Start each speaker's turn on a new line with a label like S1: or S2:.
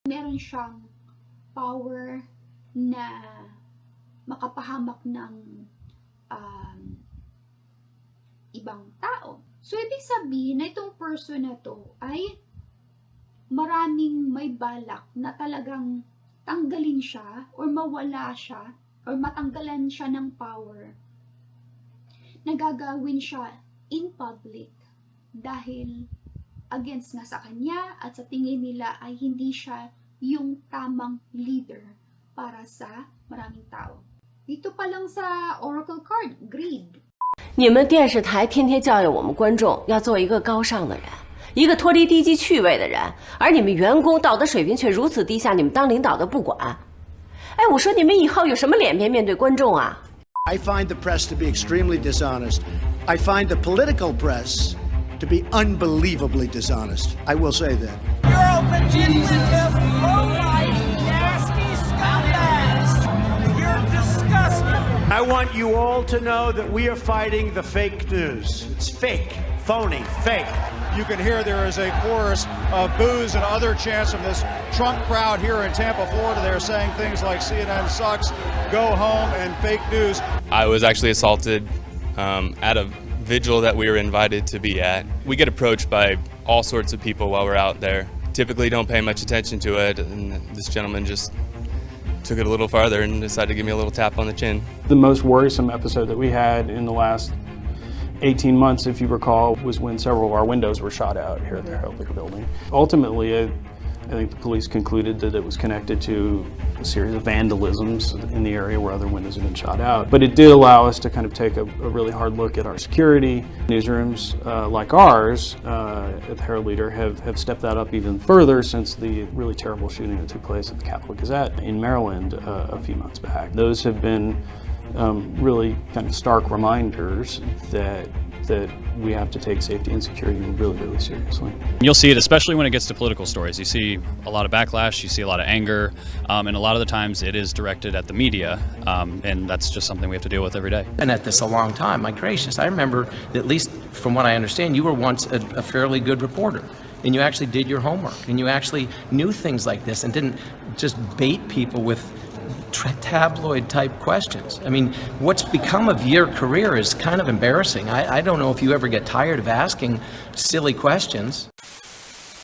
S1: meron siyang power na makapahamak ng ibang tao. So, ibig sabihin na itong person na to ay maraming may balak na talagang tanggalin siya or mawala siya or matanggalan siya ng power. Nagagawin siya in public dahil against nga sa kanya at sa tingin nila ay hindi siya yung tamang leader para sa maraming tao. Dito pa lang sa Oracle card, greed.
S2: 你们电视台天天教育我们观众要做一个高尚的人，一个脱离低级趣味的人，而你们员工道德水平却如此低下，你们当领导的不管。哎，我说你们以后有什么脸面面对观众啊？
S3: I find the press to be extremely dishonest. I find the political press to be unbelievably dishonest. I will say that.
S4: You're open Jesus, low-life, nasty scumbags. You're disgusting.
S3: I want you all to know that we are fighting the fake news. It's fake, phony, fake.
S5: You can hear there is a chorus of boos and other chants from this Trump crowd here in Tampa, Florida. They're saying things like CNN sucks, go home, and fake news.
S6: I was actually assaulted at a vigil that we were invited to be at. We get approached by all sorts of people while we're out there. Typically don't pay much attention to it, and this gentleman just took it a little farther and decided to give me a little tap on the chin.
S7: The most worrisome episode that we had in the last 18 months, if you recall, was when several of our windows were shot out here at the ᴁᵈᵱ building. Ultimately, I think the police concluded that it was connected to a series of vandalisms in the area where other windows had been shot out. But it did allow us to kind of take a really hard look at our security. Newsrooms like ours at the ᴁᵈᵱ have stepped that up even further since the really terrible shooting that took place at the ᴁᵈᵱ in Maryland a few months back. Those have been really kind of stark reminders that we have to take safety and security really, really seriously.
S8: You'll see it, especially when it gets to political stories. You see a lot of backlash, you see a lot of anger, and a lot of the times it is directed at the media, and that's just something we have to deal with every day.
S9: Been at this a long time. My gracious, I remember, at least from what I understand, you were once a fairly good reporter. And you actually did your homework, and you actually knew things like this and didn't just bait people with tabloid type questions. I mean, what's become of your career is kind of embarrassing. I don't know if you ever get tired of asking silly questions.